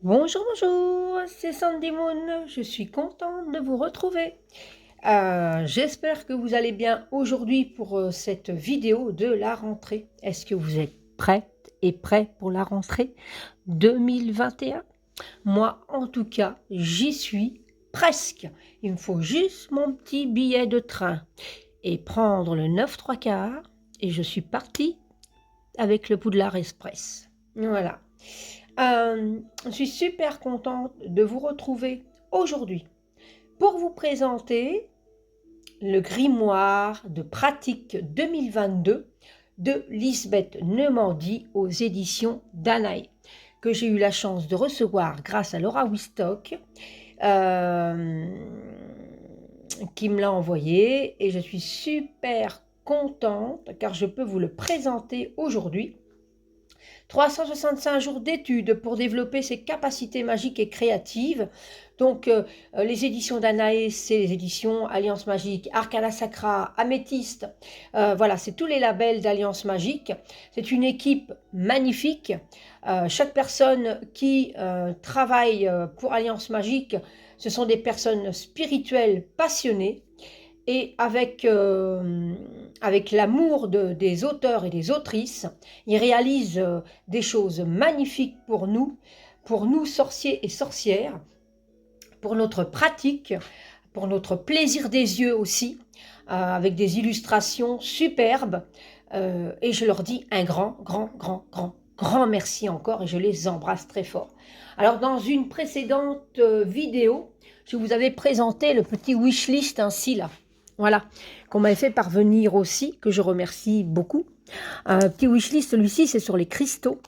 Bonjour, bonjour, c'est Sandy Moon, je suis contente de vous retrouver. J'espère que vous allez bien aujourd'hui pour cette vidéo de la rentrée. Est-ce que vous êtes prête et prêt pour la rentrée 2021? Moi, en tout cas, j'y suis presque. Il me faut juste mon petit billet de train et prendre le 9 3 quarts et je suis partie avec le Poudlard Express. Voilà. Je suis super contente de vous retrouver aujourd'hui pour vous présenter le grimoire de pratique 2022 de Lisbeth Neumandy aux éditions Danaë, que j'ai eu la chance de recevoir grâce à Laura Wistock, qui me l'a envoyé, et je suis super contente car je peux vous le présenter aujourd'hui. 365 jours d'études pour développer ses capacités magiques et créatives. Donc, les éditions Danaë, c'est les éditions Alliance Magique, Arcana Sacra, Améthyste. Voilà, c'est tous les labels d'Alliance Magique. C'est une équipe magnifique. Chaque personne qui travaille pour Alliance Magique, ce sont des personnes spirituelles passionnées. Et avec l'amour des auteurs et des autrices, ils réalisent des choses magnifiques pour nous sorciers et sorcières, pour notre pratique, pour notre plaisir des yeux aussi, avec des illustrations superbes. Et je leur dis un grand merci encore et je les embrasse très fort. Alors, dans une précédente vidéo, je vous avais présenté le petit wishlist ainsi là. Voilà, qu'on m'avait fait parvenir aussi, que je remercie beaucoup. Un petit wishlist, celui-ci, c'est sur les cristaux.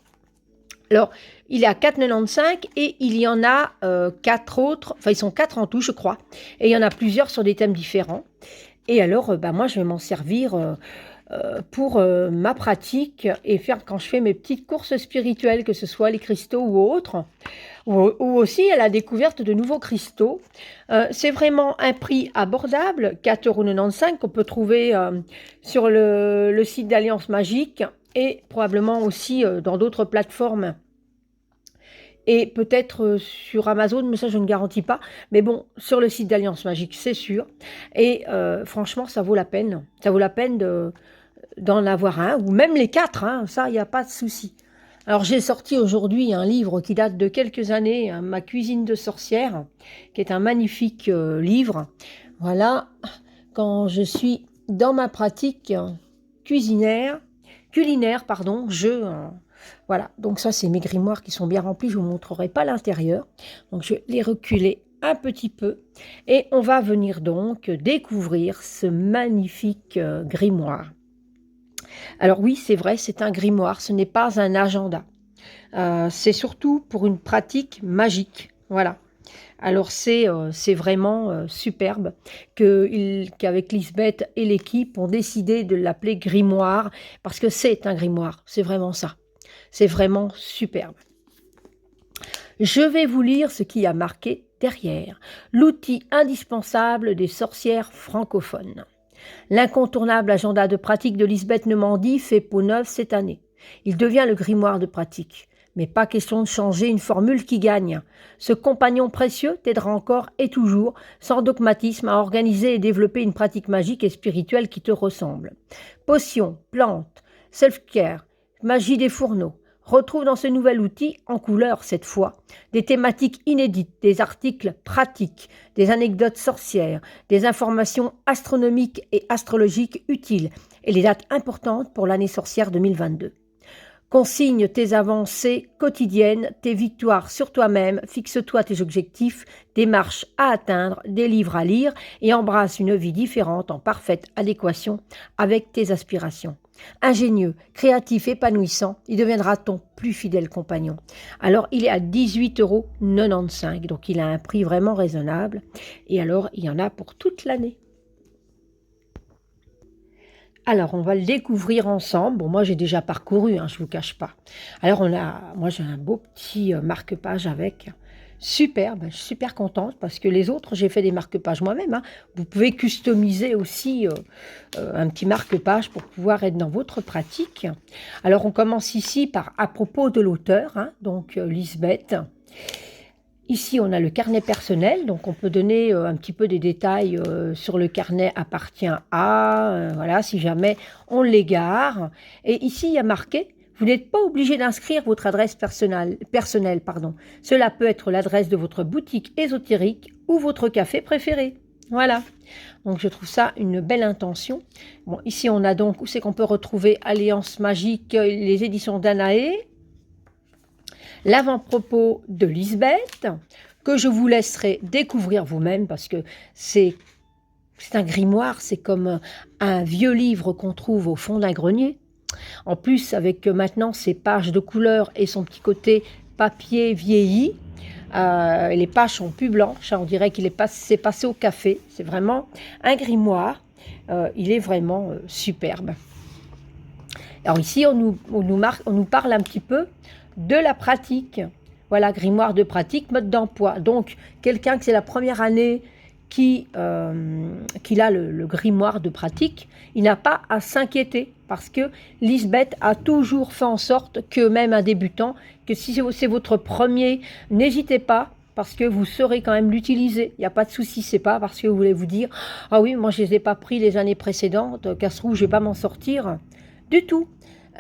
Alors, il est à 4,95 et il y en a 4 autres, enfin ils sont 4 en tout, je crois. Et il y en a plusieurs sur des thèmes différents. Et alors, moi, je vais m'en servir pour ma pratique et faire quand je fais mes petites courses spirituelles, que ce soit les cristaux ou autres. Ou aussi à la découverte de nouveaux cristaux. C'est vraiment un prix abordable, 4,95 € qu'on peut trouver sur le site d'Alliance Magique et probablement aussi dans d'autres plateformes. Et peut-être sur Amazon, mais ça je ne garantis pas. Mais bon, sur le site d'Alliance Magique, c'est sûr. Et franchement, ça vaut la peine. Ça vaut la peine d'en avoir un, ou même les 4, hein, ça, il n'y a pas de souci. Alors, j'ai sorti aujourd'hui un livre qui date de quelques années, hein, Ma cuisine de sorcière, qui est un magnifique livre. Voilà, quand je suis dans ma pratique culinaire, voilà, donc ça, c'est mes grimoires qui sont bien remplis. Je ne vous montrerai pas l'intérieur. Donc, je vais les reculer un petit peu. Et on va venir donc découvrir ce magnifique grimoire. Alors oui, c'est vrai, c'est un grimoire, ce n'est pas un agenda. C'est surtout pour une pratique magique. Voilà. Alors c'est vraiment superbe qu'avec Lisbeth et l'équipe ont décidé de l'appeler grimoire parce que c'est un grimoire, c'est vraiment ça. C'est vraiment superbe. Je vais vous lire ce qui a marqué derrière. L'outil indispensable des sorcières francophones. L'incontournable agenda de pratique de Lisbeth Neumandy fait peau neuve cette année. Il devient le grimoire de pratique. Mais pas question de changer une formule qui gagne. Ce compagnon précieux t'aidera encore et toujours, sans dogmatisme, à organiser et développer une pratique magique et spirituelle qui te ressemble. Potions, plantes, self-care, magie des fourneaux. Retrouve dans ce nouvel outil, en couleur cette fois, des thématiques inédites, des articles pratiques, des anecdotes sorcières, des informations astronomiques et astrologiques utiles et les dates importantes pour l'année sorcière 2022. Consigne tes avancées quotidiennes, tes victoires sur toi-même, fixe-toi tes objectifs, des marches à atteindre, des livres à lire et embrasse une vie différente en parfaite adéquation avec tes aspirations. Ingénieux, créatif, épanouissant, il deviendra ton plus fidèle compagnon. Alors, il est à 18,95 €, donc il a un prix vraiment raisonnable. Et alors, il y en a pour toute l'année. Alors, on va le découvrir ensemble. Bon, moi, j'ai déjà parcouru, hein, je ne vous cache pas. Alors, moi, j'ai un beau petit marque-page avec. Superbe, je suis super contente parce que les autres, j'ai fait des marque-pages moi-même, hein. Vous pouvez customiser aussi un petit marque-page pour pouvoir être dans votre pratique. Alors, on commence ici par à propos de l'auteur, hein, donc Lisbeth. Ici, on a le carnet personnel, donc on peut donner un petit peu des détails sur le carnet appartient à, voilà, si jamais on l'égare. Et ici, il y a marqué, vous n'êtes pas obligé d'inscrire votre adresse personnelle, pardon. Cela peut être l'adresse de votre boutique ésotérique ou votre café préféré. Voilà, donc je trouve ça une belle intention. Bon, ici, on a donc, où c'est qu'on peut retrouver Alliance Magique, les éditions Danaé, l'avant-propos de Lisbeth, que je vous laisserai découvrir vous-même parce que c'est un grimoire, c'est comme un vieux livre qu'on trouve au fond d'un grenier. En plus, avec maintenant ses pages de couleur et son petit côté papier vieilli, les pages sont plus blanches, hein, on dirait qu'il s'est passé au café. C'est vraiment un grimoire, il est vraiment superbe. Alors ici, on nous parle un petit peu de la pratique. Voilà, grimoire de pratique, mode d'emploi. Donc, quelqu'un que c'est la première année qu'il a le grimoire de pratique, il n'a pas à s'inquiéter parce que Lisbeth a toujours fait en sorte que même un débutant, que si c'est votre premier, n'hésitez pas parce que vous saurez quand même l'utiliser. Il n'y a pas de souci, c'est pas parce que vous voulez vous dire « Ah oui, moi je ne les ai pas pris les années précédentes, casse rouge, je ne vais pas m'en sortir. » Du tout.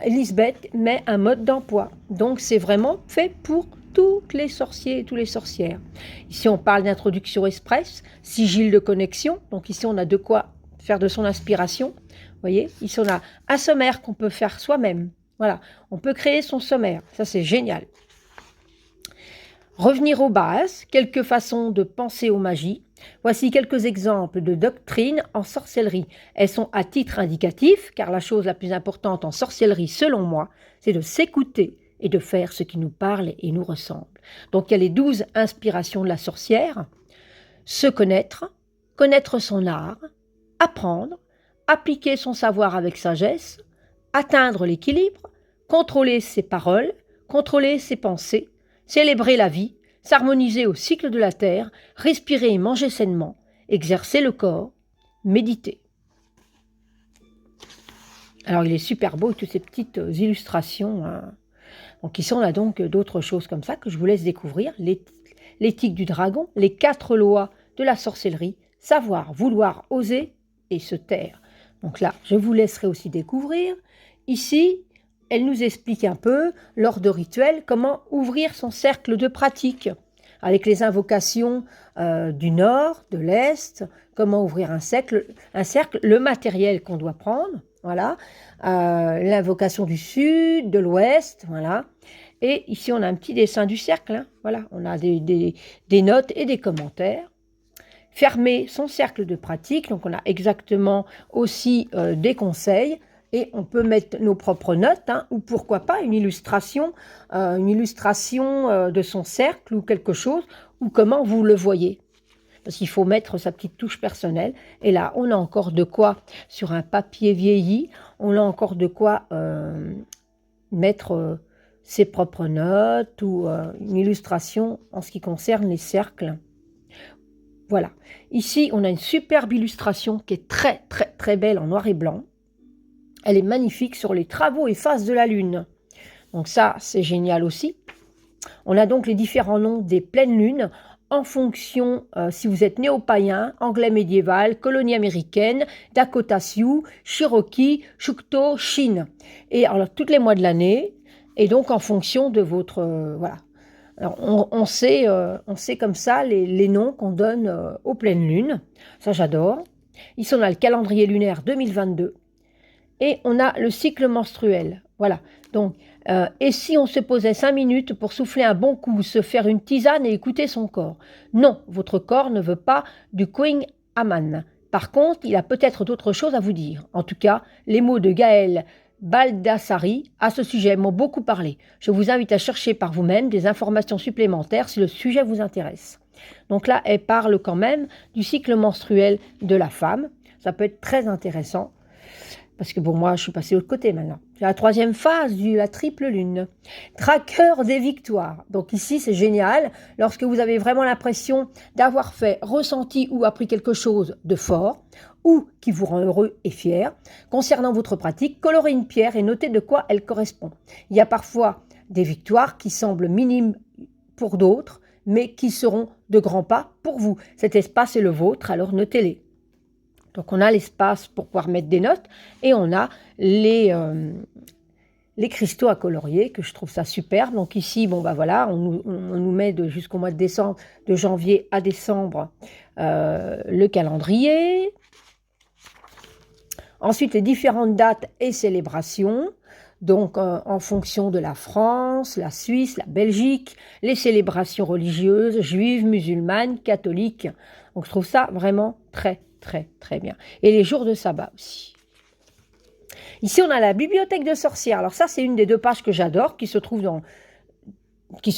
Lisbeth met un mode d'emploi. Donc, c'est vraiment fait pour tous les sorciers et toutes les sorcières. Ici, on parle d'introduction express, sigil de connexion. Donc, ici, on a de quoi faire de son inspiration. Vous voyez, ici, on a un sommaire qu'on peut faire soi-même. Voilà, on peut créer son sommaire. Ça, c'est génial. Revenir aux bases, quelques façons de penser aux magies. Voici quelques exemples de doctrines en sorcellerie. Elles sont à titre indicatif, car la chose la plus importante en sorcellerie, selon moi, c'est de s'écouter et de faire ce qui nous parle et nous ressemble. Donc, il y a les 12 inspirations de la sorcière. Se connaître, connaître son art, apprendre, appliquer son savoir avec sagesse, atteindre l'équilibre, contrôler ses paroles, contrôler ses pensées, célébrer la vie, s'harmoniser au cycle de la terre, respirer et manger sainement, exercer le corps, méditer. Alors, il est super beau, toutes ces petites illustrations. Hein. Donc, ici, on a donc d'autres choses comme ça que je vous laisse découvrir. L'éthique du dragon, les 4 lois de la sorcellerie, savoir, vouloir, oser et se taire. Donc là, je vous laisserai aussi découvrir. Ici, elle nous explique un peu, lors de rituels, comment ouvrir son cercle de pratique, avec les invocations du nord, de l'est, comment ouvrir un cercle, le matériel qu'on doit prendre, voilà, l'invocation du sud, de l'ouest, voilà. Et ici, on a un petit dessin du cercle, hein, voilà, on a des notes et des commentaires. Fermer son cercle de pratique, donc on a exactement aussi des conseils, et on peut mettre nos propres notes, hein, ou pourquoi pas une illustration de son cercle ou quelque chose, ou comment vous le voyez. Parce qu'il faut mettre sa petite touche personnelle. Et là, on a encore de quoi, sur un papier vieilli, on a encore de quoi mettre ses propres notes ou une illustration en ce qui concerne les cercles. Voilà. Ici, on a une superbe illustration qui est très, très, très belle en noir et blanc. Elle est magnifique sur les travaux et phases de la Lune. Donc ça, c'est génial aussi. On a donc les différents noms des pleines lunes en fonction, si vous êtes néo-païen, anglais médiéval, colonie américaine, Dakota Sioux, Cherokee, Choctaw, Chine. Et alors, tous les mois de l'année, et donc en fonction de votre... voilà. Alors, on sait comme ça les noms qu'on donne aux pleines lunes. Ça, j'adore. Ici, on a le calendrier lunaire 2022. Et on a le cycle menstruel. Voilà. Donc, et si on se posait 5 minutes pour souffler un bon coup, se faire une tisane et écouter son corps? Non, votre corps ne veut pas du Queen Amman. Par contre, il a peut-être d'autres choses à vous dire. En tout cas, les mots de Gaël Baldassari à ce sujet m'ont beaucoup parlé. Je vous invite à chercher par vous-même des informations supplémentaires si le sujet vous intéresse. Donc là, elle parle quand même du cycle menstruel de la femme. Ça peut être très intéressant. Parce que pour moi, je suis passée de l'autre côté maintenant. C'est la troisième phase de la triple lune. Traqueur des victoires. Donc ici, c'est génial. Lorsque vous avez vraiment l'impression d'avoir fait, ressenti ou appris quelque chose de fort, ou qui vous rend heureux et fier, concernant votre pratique, colorez une pierre et notez de quoi elle correspond. Il y a parfois des victoires qui semblent minimes pour d'autres, mais qui seront de grands pas pour vous. Cet espace est le vôtre, alors notez-les. Donc on a l'espace pour pouvoir mettre des notes et on a les cristaux à colorier, que je trouve ça superbe. Donc ici, bon bah voilà, on nous met jusqu'au mois de décembre, de janvier à décembre, le calendrier. Ensuite, les différentes dates et célébrations. Donc, en fonction de la France, la Suisse, la Belgique, les célébrations religieuses, juives, musulmanes, catholiques. Donc, je trouve ça vraiment très, très, très bien. Et les jours de sabbat aussi. Ici, on a la bibliothèque de sorcières. Alors ça, c'est une des deux pages que j'adore, qui se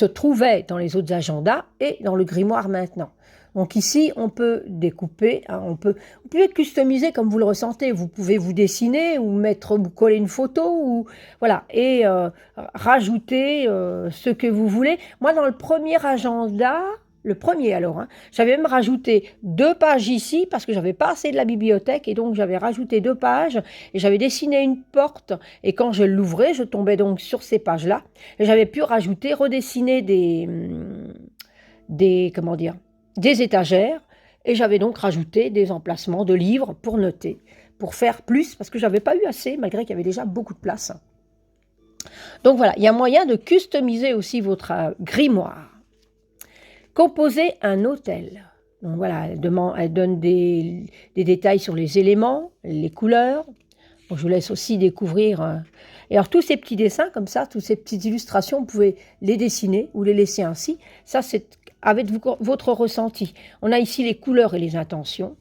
trouvait dans les autres agendas et dans le grimoire maintenant. Donc ici, on peut découper, hein, vous pouvez customiser comme vous le ressentez. Vous pouvez vous dessiner ou vous coller une photo ou voilà et rajouter ce que vous voulez. Moi, dans le premier agenda, j'avais même rajouté 2 pages ici parce que j'avais pas assez de la bibliothèque et donc j'avais rajouté 2 pages et j'avais dessiné une porte et quand je l'ouvrais, je tombais donc sur ces pages-là et j'avais pu redessiner des étagères et j'avais donc rajouté des emplacements de livres pour noter, pour faire plus parce que j'avais pas eu assez malgré qu'il y avait déjà beaucoup de place. Donc voilà, il y a moyen de customiser aussi votre grimoire. Composer un hôtel. Donc voilà, elle donne des détails sur les éléments, les couleurs. Donc je vous laisse aussi découvrir. Et alors tous ces petits dessins comme ça, toutes ces petites illustrations, vous pouvez les dessiner ou les laisser ainsi. Ça, c'est avec votre ressenti. On a ici les couleurs et les intentions.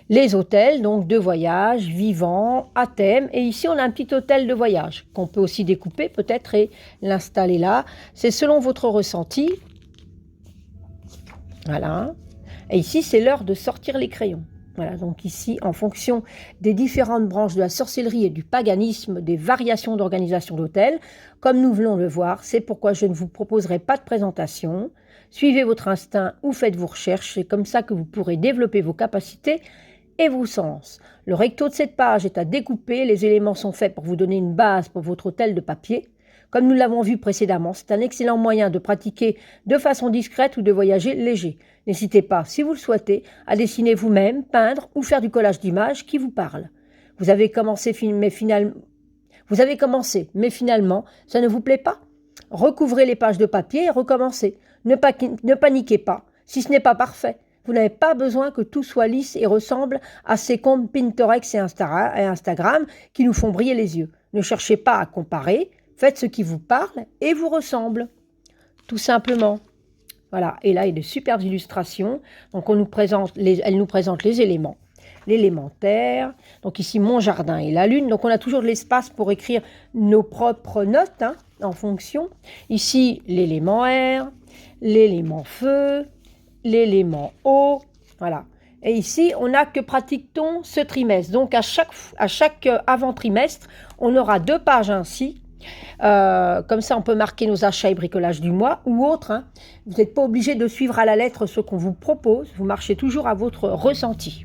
Les hôtels, donc de voyage, vivants, à thème. Et ici, on a un petit hôtel de voyage qu'on peut aussi découper peut-être et l'installer là. C'est selon votre ressenti. Voilà. Et ici, c'est l'heure de sortir les crayons. Voilà, donc ici, en fonction des différentes branches de la sorcellerie et du paganisme, des variations d'organisation d'hôtels, comme nous venons de le voir, c'est pourquoi je ne vous proposerai pas de présentation. Suivez votre instinct ou faites vos recherches, c'est comme ça que vous pourrez développer vos capacités et vos sens. Le recto de cette page est à découper, les éléments sont faits pour vous donner une base pour votre hôtel de papier. Comme nous l'avons vu précédemment, c'est un excellent moyen de pratiquer de façon discrète ou de voyager léger. N'hésitez pas, si vous le souhaitez, à dessiner vous-même, peindre ou faire du collage d'images qui vous parlent. Vous avez commencé, mais finalement, ça ne vous plaît pas? Recouvrez les pages de papier et recommencez. Ne paniquez pas, si ce n'est pas parfait. Vous n'avez pas besoin que tout soit lisse et ressemble à ces comptes Pinterest et Instagram qui nous font briller les yeux. Ne cherchez pas à comparer. Faites ce qui vous parle et vous ressemble, tout simplement. Voilà, et là, il y a de superbes illustrations. Donc, elle nous présente les éléments, l'élémentaire. Donc ici, mon jardin et la lune. Donc, on a toujours de l'espace pour écrire nos propres notes en fonction. Ici, l'élément air, l'élément feu, l'élément eau. Voilà. Et ici, on a que pratique-t-on ce trimestre. Donc, à chaque avant-trimestre, on aura 2 pages ainsi. Comme ça, on peut marquer nos achats et bricolages du mois ou autre. Vous n'êtes pas obligé de suivre à la lettre ce qu'on vous propose. Vous marchez toujours à votre ressenti.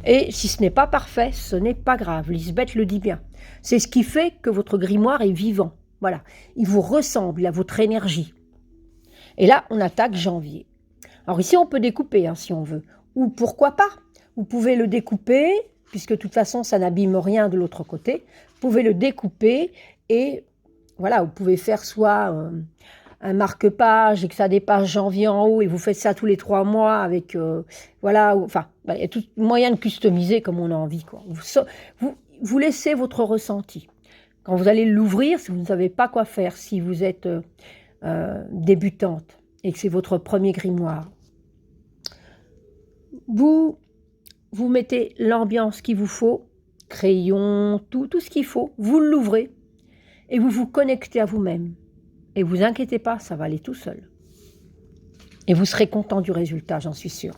Et si ce n'est pas parfait, ce n'est pas grave. Lisbeth le dit bien. C'est ce qui fait que votre grimoire est vivant. Voilà. Il vous ressemble, il a votre énergie. Et là, on attaque janvier. Alors ici, on peut découper si on veut. Ou pourquoi pas. Vous pouvez le découper, puisque de toute façon, ça n'abîme rien de l'autre côté. Vous pouvez le découper et voilà, vous pouvez faire soit un marque-page et que ça dépasse janvier en haut et vous faites ça tous les 3 mois avec, voilà, il y a tout moyen de customiser comme on a envie, quoi. Vous laissez votre ressenti. Quand vous allez l'ouvrir, si vous ne savez pas quoi faire, si vous êtes débutante et que c'est votre premier grimoire, vous mettez l'ambiance qu'il vous faut, crayon, tout ce qu'il faut, vous l'ouvrez et vous vous connectez à vous-même. Et vous inquiétez pas, ça va aller tout seul. Et vous serez content du résultat, j'en suis sûre.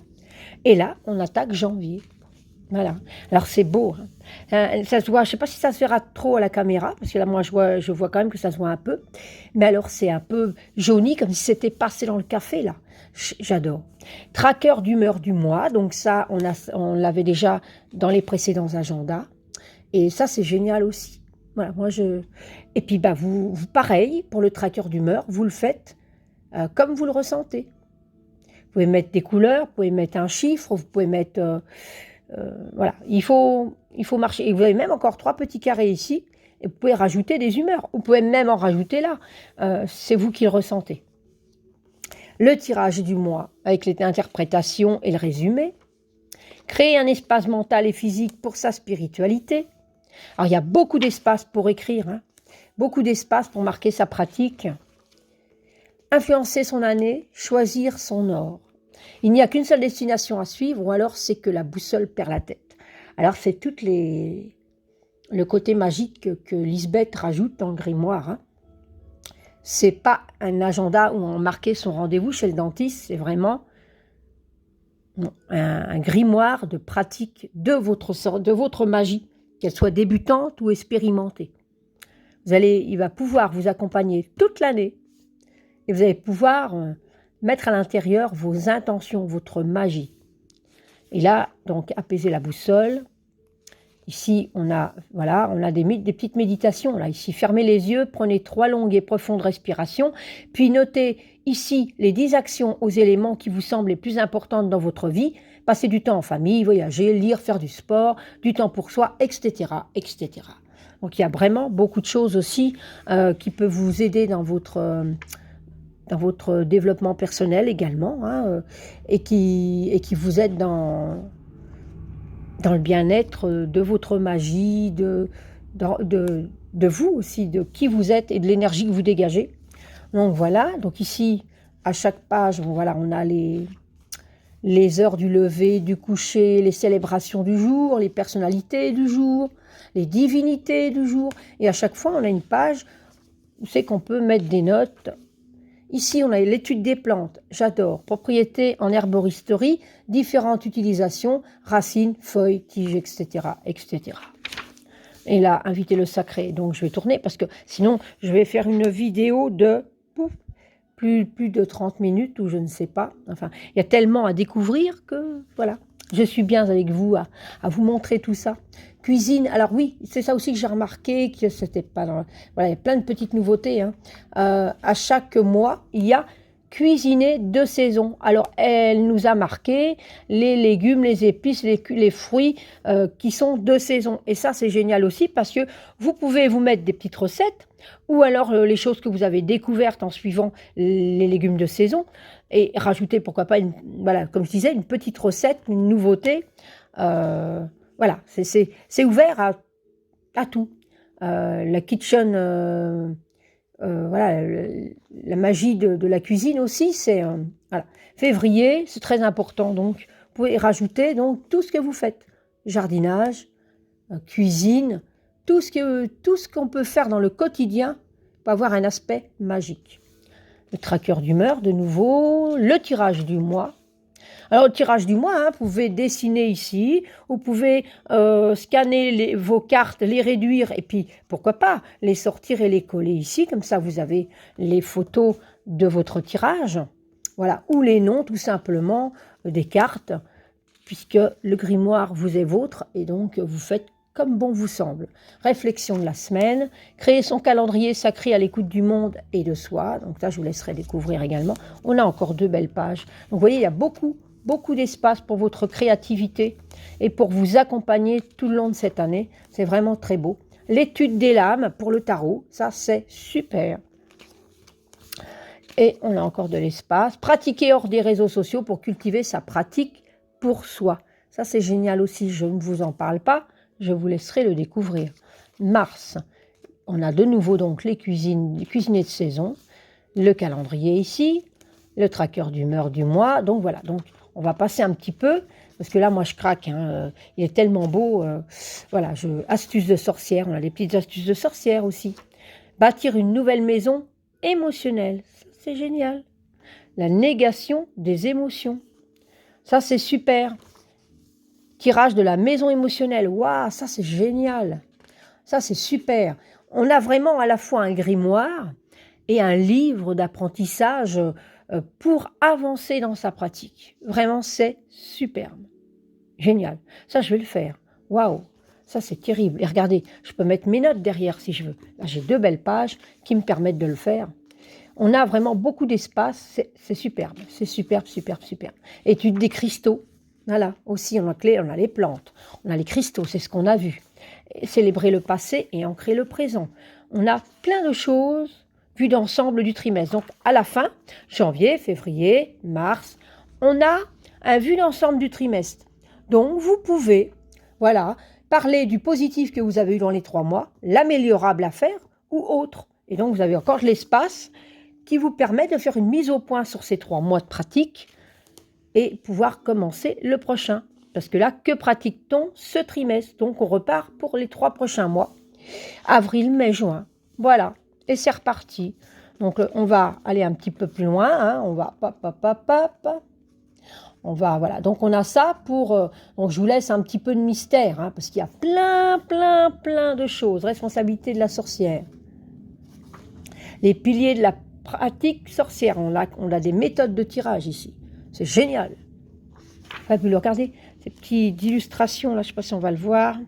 Et là, on attaque janvier. Voilà. Alors c'est beau, hein. Ça se voit, je ne sais pas si ça se verra trop à la caméra, parce que là moi je vois quand même que ça se voit un peu. Mais alors c'est un peu jauni, comme si c'était passé dans le café là. J'adore. Tracker d'humeur du mois, donc ça on l'avait déjà dans les précédents agendas. Et ça c'est génial aussi. Voilà, Et puis bah, pareil, pour le tracker d'humeur, vous le faites comme vous le ressentez. Vous pouvez mettre des couleurs, vous pouvez mettre un chiffre, vous pouvez mettre... voilà, il faut marcher. Et vous avez même encore 3 petits carrés ici, et vous pouvez rajouter des humeurs. Vous pouvez même en rajouter là. C'est vous qui le ressentez. Le tirage du mois, avec les interprétations et le résumé. Créer un espace mental et physique pour sa spiritualité. Alors, il y a beaucoup d'espace pour écrire, hein, beaucoup d'espace pour marquer sa pratique. Influencer son année, choisir son or. Il n'y a qu'une seule destination à suivre, ou alors c'est que la boussole perd la tête. Alors c'est le côté magique que Lisbeth rajoute dans le grimoire. Hein. C'est pas un agenda où on marquait son rendez-vous chez le dentiste, c'est vraiment un grimoire de pratique de votre magie, qu'elle soit débutante ou expérimentée. Il va pouvoir vous accompagner toute l'année et vous allez pouvoir mettre à l'intérieur vos intentions, votre magie. Et là, donc, apaiser la boussole. Ici, on a des petites méditations. Là. Ici, fermez les yeux, prenez 3 longues et profondes respirations, puis notez ici les 10 actions aux éléments qui vous semblent les plus importantes dans votre vie. Passer du temps en famille, voyager, lire, faire du sport, du temps pour soi, etc., etc. Donc, il y a vraiment beaucoup de choses aussi qui peuvent vous aider dans votre développement personnel également, hein, et qui vous aident dans le bien-être de votre magie, de vous aussi, de qui vous êtes et de l'énergie que vous dégagez. Donc voilà, donc ici, à chaque page, voilà, on a les heures du lever, du coucher, les célébrations du jour, les personnalités du jour, les divinités du jour. Et à chaque fois, on a une page où c'est qu'on peut mettre des notes. Ici, on a l'étude des plantes, j'adore. Propriétés en herboristerie, différentes utilisations, racines, feuilles, tiges, etc., etc. Et là, inviter le sacré. Donc, je vais tourner parce que sinon, je vais faire une vidéo de plus de 30 minutes ou je ne sais pas. Enfin, il y a tellement à découvrir que, voilà. Je suis bien avec vous à vous montrer tout ça. Cuisine, alors oui, c'est ça aussi que j'ai remarqué, que c'était pas dans... Voilà, il y a plein de petites nouveautés. Hein. À chaque mois, il y a cuisiner de saison. Alors, elle nous a marqué les légumes, les épices, les fruits qui sont de saison. Et ça, c'est génial aussi parce que vous pouvez vous mettre des petites recettes ou alors les choses que vous avez découvertes en suivant les légumes de saison et rajouter, pourquoi pas, voilà, comme je disais, une petite recette, une nouveauté. Voilà, c'est ouvert à tout. La kitchen, voilà, la magie de la cuisine aussi, c'est voilà. Février, c'est très important, donc vous pouvez rajouter donc tout ce que vous faites, jardinage, cuisine, tout ce qu'on peut faire dans le quotidien pour avoir un aspect magique. Le tracker d'humeur, de nouveau, le tirage du mois. Alors, le tirage du mois, hein, vous pouvez dessiner ici, vous pouvez scanner vos cartes, les réduire et puis, pourquoi pas, les sortir et les coller ici. Comme ça, vous avez les photos de votre tirage. Voilà, ou les noms, tout simplement, des cartes, puisque le grimoire vous est vôtre et donc vous faites comme bon vous semble. Réflexion de la semaine, créer son calendrier sacré à l'écoute du monde et de soi. Donc ça, je vous laisserai découvrir également. On a encore 2 belles pages. Donc vous voyez, il y a beaucoup d'espace pour votre créativité et pour vous accompagner tout le long de cette année. C'est vraiment très beau. L'étude des lames pour le tarot, ça c'est super. Et on a encore de l'espace. Pratiquer hors des réseaux sociaux pour cultiver sa pratique pour soi. Ça c'est génial aussi, je ne vous en parle pas. Je vous laisserai le découvrir. Mars, on a de nouveau donc les cuisiniers de saison, le calendrier ici, le tracker d'humeur du mois. Donc voilà, donc on va passer un petit peu, parce que là moi je craque, hein, il est tellement beau. Voilà, astuces de sorcière, on a les petites astuces de sorcière aussi. Bâtir une nouvelle maison émotionnelle, c'est génial. La négation des émotions, ça c'est super. tirage de la maison émotionnelle. Waouh, ça c'est génial. Ça c'est super. On a vraiment à la fois un grimoire et un livre d'apprentissage pour avancer dans sa pratique. Vraiment, c'est superbe. Génial. Ça, je vais le faire. Waouh. Ça, c'est terrible. Et regardez, je peux mettre mes notes derrière si je veux. Là, j'ai 2 belles pages qui me permettent de le faire. On a vraiment beaucoup d'espace. C'est superbe. C'est superbe, superbe, superbe. Étude des cristaux. Voilà. Aussi, on a les plantes. On a les cristaux. C'est ce qu'on a vu. Et célébrer le passé et ancrer le présent. On a plein de choses vues d'ensemble du trimestre. Donc, à la fin, janvier, février, mars, on a un vue d'ensemble du trimestre. Donc, vous pouvez, voilà, parler du positif que vous avez eu dans les 3 mois, l'améliorable à faire ou autre. Et donc, vous avez encore de l'espace qui vous permet de faire une mise au point sur ces 3 mois de pratique et pouvoir commencer le prochain. Parce que là, que pratique-t-on ce trimestre? Donc, on repart pour les 3 prochains mois. Avril, mai, juin. Voilà. Et c'est reparti. Donc, on va aller un petit peu plus loin. Hein. On va... On va, voilà. Donc, on a ça pour... donc, je vous laisse un petit peu de mystère, hein, parce qu'il y a plein de choses. Responsabilité de la sorcière. Les piliers de la pratique sorcière. On a des méthodes de tirage ici. C'est génial. Fabuleux. Regardez ces petites illustrations, là, je ne sais pas si on va le voir.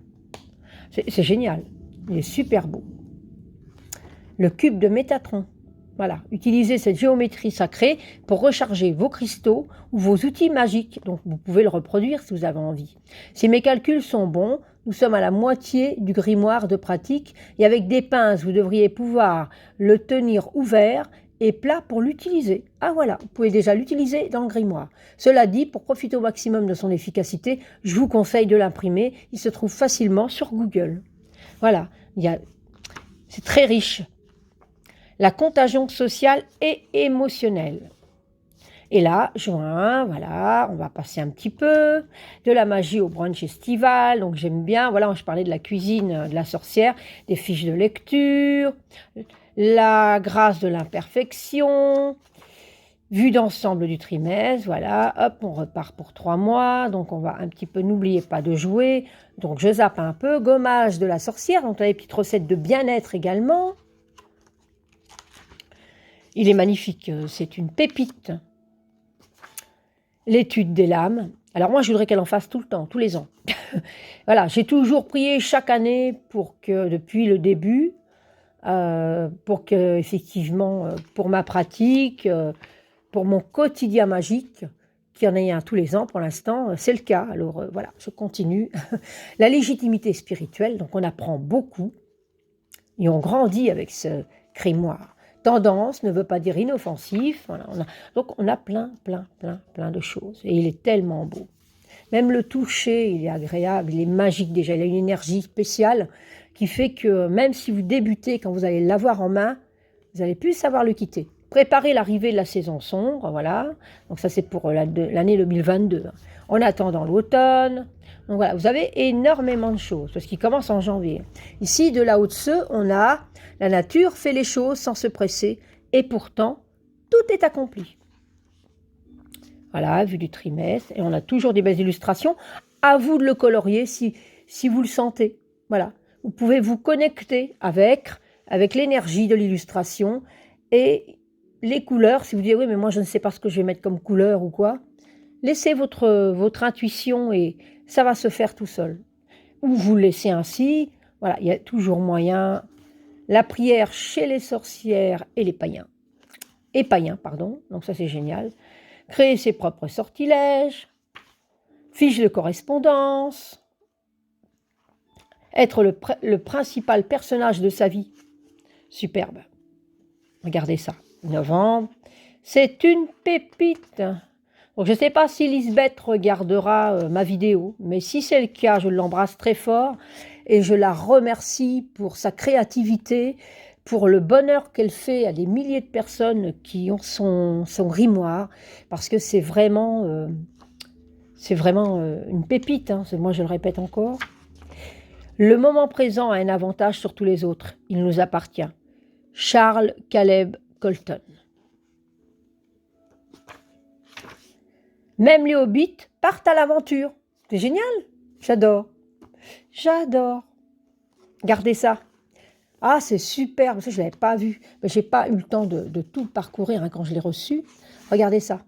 C'est génial. Il est super beau. Le cube de Métatron. Voilà, utilisez cette géométrie sacrée pour recharger vos cristaux ou vos outils magiques. Donc, vous pouvez le reproduire si vous avez envie. Si mes calculs sont bons, nous sommes à la moitié du grimoire de pratique et avec des pinces, vous devriez pouvoir le tenir ouvert et plat pour l'utiliser. Ah voilà, vous pouvez déjà l'utiliser dans le grimoire. Cela dit, pour profiter au maximum de son efficacité, je vous conseille de l'imprimer. Il se trouve facilement sur Google. Voilà, c'est très riche. La contagion sociale et émotionnelle. Et là, juin, voilà, on va passer un petit peu de la magie au brunch estival. Donc j'aime bien, voilà, je parlais de la cuisine de la sorcière, des fiches de lecture, la grâce de l'imperfection, vue d'ensemble du trimestre, voilà, hop, on repart pour 3 mois. Donc on va un petit peu, n'oubliez pas de jouer. Donc je zappe un peu, gommage de la sorcière, donc on a les petites recettes de bien-être également. Il est magnifique, c'est une pépite. L'étude des lames. Alors moi, je voudrais qu'elle en fasse tout le temps, tous les ans. Voilà, j'ai toujours prié chaque année pour que, depuis le début, pour que, effectivement, pour ma pratique, pour mon quotidien magique, qu'il y en ait un tous les ans pour l'instant, c'est le cas. Alors voilà, je continue. La légitimité spirituelle, donc on apprend beaucoup et on grandit avec ce grimoire. Tendance ne veut pas dire inoffensif. Voilà, donc on a plein de choses. Et il est tellement beau. Même le toucher, il est agréable, il est magique déjà. Il a une énergie spéciale qui fait que même si vous débutez, quand vous allez l'avoir en main, vous n'allez plus savoir le quitter. Préparez l'arrivée de la saison sombre, voilà. Donc ça c'est pour l'année 2022. En attendant l'automne. Donc voilà, vous avez énormément de choses, parce qu'il commence en janvier. Ici, de là-haut de ceux, on a la nature fait les choses sans se presser, et pourtant, tout est accompli. Voilà, vue du trimestre, et on a toujours des belles illustrations. À vous de le colorier si vous le sentez. Voilà, vous pouvez vous connecter avec l'énergie de l'illustration et les couleurs. Si vous dites, oui, mais moi je ne sais pas ce que je vais mettre comme couleur ou quoi, laissez votre intuition et ça va se faire tout seul. Ou vous le laissez ainsi. Voilà, il y a toujours moyen. La prière chez les sorcières et les païens. Et païens, pardon. Donc ça, c'est génial. Créer ses propres sortilèges. Fiche de correspondance. Être le principal personnage de sa vie. Superbe. Regardez ça. Novembre. C'est une pépite. Donc, je ne sais pas si Lisbeth regardera ma vidéo, mais si c'est le cas, je l'embrasse très fort et je la remercie pour sa créativité, pour le bonheur qu'elle fait à des milliers de personnes qui ont son grimoire, parce que c'est vraiment une pépite, hein, moi je le répète encore. Le moment présent a un avantage sur tous les autres, il nous appartient. Charles Caleb Colton. Même les hobbits partent à l'aventure. C'est génial. J'adore. J'adore. Gardez ça. Ah, c'est super, parce que je ne l'avais pas vu. Je n'ai pas eu le temps de tout parcourir hein, quand je l'ai reçu. Regardez ça.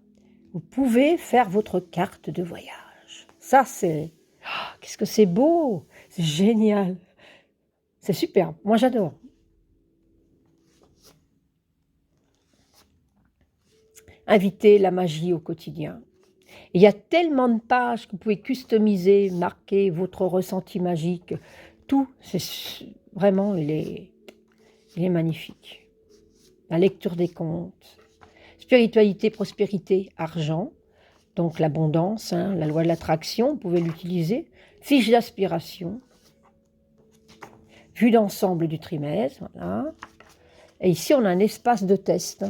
Vous pouvez faire votre carte de voyage. Ça, c'est... Oh, qu'est-ce que c'est beau! C'est génial. C'est superbe. Moi, j'adore. Inviter la magie au quotidien. Il y a tellement de pages que vous pouvez customiser, marquer votre ressenti magique. Tout, c'est vraiment, il est magnifique. La lecture des contes. Spiritualité, prospérité, argent. Donc l'abondance, hein, la loi de l'attraction, vous pouvez l'utiliser. Fiche d'aspiration. Vue d'ensemble du trimestre. Voilà. Et ici, on a un espace de test.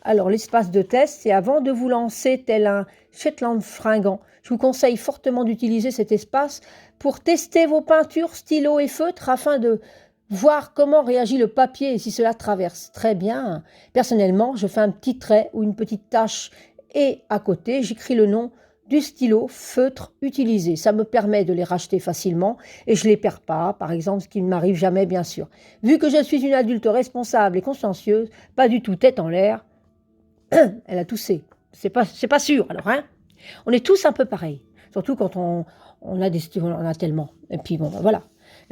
Alors, l'espace de test, c'est avant de vous lancer tel un Shetland fringant. Je vous conseille fortement d'utiliser cet espace pour tester vos peintures, stylos et feutres afin de voir comment réagit le papier et si cela traverse. Très bien. Personnellement, je fais un petit trait ou une petite tache et à côté, j'écris le nom du stylo feutre utilisé. Ça me permet de les racheter facilement et je ne les perds pas, par exemple, ce qui ne m'arrive jamais, bien sûr. Vu que je suis une adulte responsable et consciencieuse, pas du tout tête en l'air, elle a toussé. C'est pas sûr, alors, hein. On est tous un peu pareils, surtout quand on a tellement. Et puis, bon, ben voilà.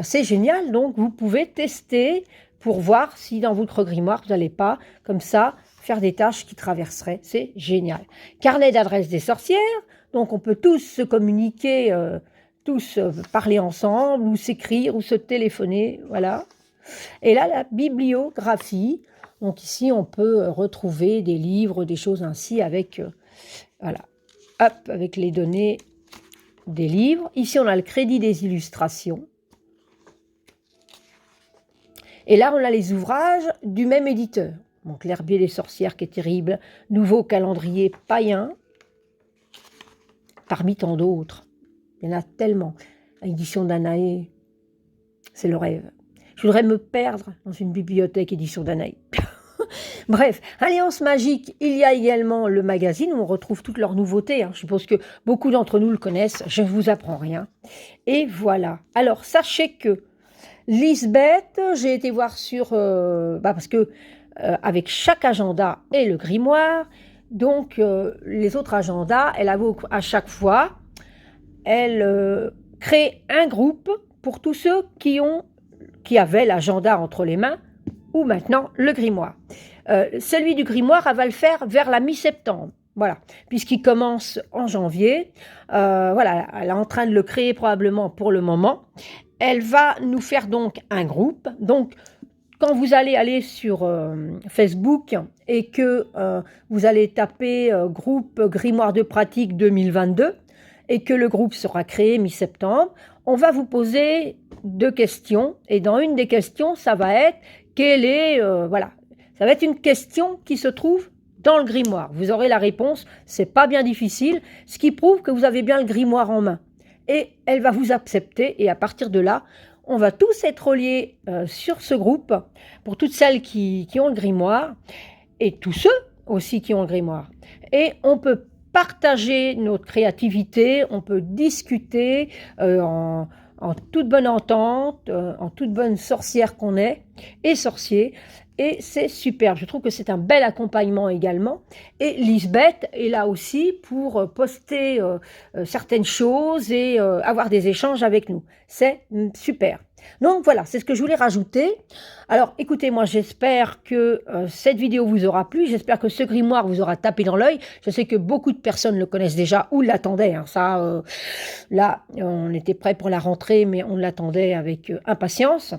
C'est génial, donc vous pouvez tester pour voir si dans votre grimoire, vous n'allez pas, comme ça, faire des tâches qui traverseraient. C'est génial. Carnet d'adresses des sorcières, donc on peut tous se communiquer, tous parler ensemble, ou s'écrire, ou se téléphoner, voilà. Et là, la bibliographie. Donc ici, on peut retrouver des livres, des choses ainsi avec, voilà, hop, avec les données des livres. Ici, on a le crédit des illustrations. Et là, on a les ouvrages du même éditeur. Donc l'herbier des sorcières qui est terrible, nouveau calendrier païen, parmi tant d'autres. Il y en a tellement. L'édition d'Anaé, c'est le rêve. Je voudrais me perdre dans une bibliothèque édition Danaï. Bref, Alliance Magique, il y a également le magazine où on retrouve toutes leurs nouveautés. Hein. Je suppose que beaucoup d'entre nous le connaissent, je ne vous apprends rien. Et voilà. Alors, sachez que Lisbeth, j'ai été voir sur... parce que avec chaque agenda et le grimoire, donc les autres agendas, elle avoue à chaque fois, elle crée un groupe pour tous ceux qui avaient l'agenda entre les mains, ou maintenant le grimoire. Celui du grimoire, elle va le faire vers la mi-septembre, voilà, puisqu'il commence en janvier. Voilà, elle est en train de le créer probablement pour le moment. Elle va nous faire donc un groupe. Donc, quand vous allez aller sur Facebook et que vous allez taper groupe Grimoire de pratique 2022 et que le groupe sera créé mi-septembre, on va vous poser 2 questions. Et dans une des questions, ça va être voilà, ça va être une question qui se trouve dans le grimoire. Vous aurez la réponse, c'est pas bien difficile, ce qui prouve que vous avez bien le grimoire en main. Et elle va vous accepter et à partir de là, on va tous être reliés sur ce groupe pour toutes celles qui ont le grimoire et tous ceux aussi qui ont le grimoire. Et on peut partager notre créativité, on peut discuter en toute bonne entente, en toute bonne sorcière qu'on est, et sorcier, et c'est superbe. Je trouve que c'est un bel accompagnement également. Et Lisbeth est là aussi pour poster certaines choses et avoir des échanges avec nous. C'est super. Donc voilà, c'est ce que je voulais rajouter. Alors écoutez, moi j'espère que cette vidéo vous aura plu, j'espère que ce grimoire vous aura tapé dans l'œil. Je sais que beaucoup de personnes le connaissent déjà ou l'attendaient. Hein. Ça, là, on était prêt pour la rentrée, mais on l'attendait avec impatience.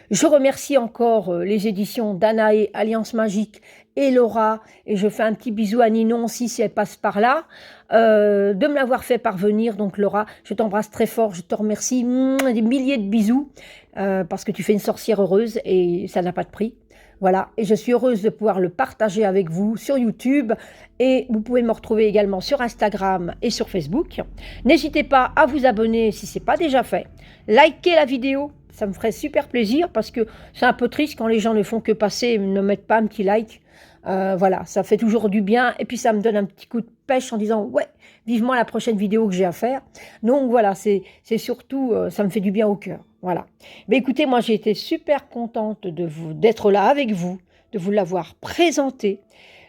Je remercie encore les éditions Danaé, Alliance Magique et Laura, et je fais un petit bisou à Ninon aussi si elle passe par là, de me l'avoir fait parvenir. Donc Laura, je t'embrasse très fort, je te remercie, des milliers de bisous, parce que tu fais une sorcière heureuse et ça n'a pas de prix. Voilà, et je suis heureuse de pouvoir le partager avec vous sur YouTube et vous pouvez me retrouver également sur Instagram et sur Facebook. N'hésitez pas à vous abonner si ce n'est pas déjà fait. Likez la vidéo, ça me ferait super plaisir parce que c'est un peu triste quand les gens ne font que passer et ne mettent pas un petit like. Voilà, ça fait toujours du bien et puis ça me donne un petit coup de pêche en disant ouais, vivement la prochaine vidéo que j'ai à faire. Donc voilà, c'est surtout, ça me fait du bien au cœur. Voilà. Mais écoutez, moi j'ai été super contente d'être là avec vous, de vous l'avoir présenté.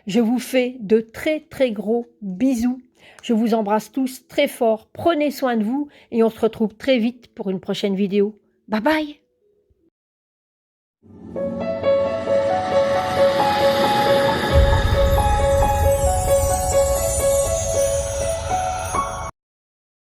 Je vous fais de très très gros bisous. Je vous embrasse tous très fort. Prenez soin de vous et on se retrouve très vite pour une prochaine vidéo. Bye bye!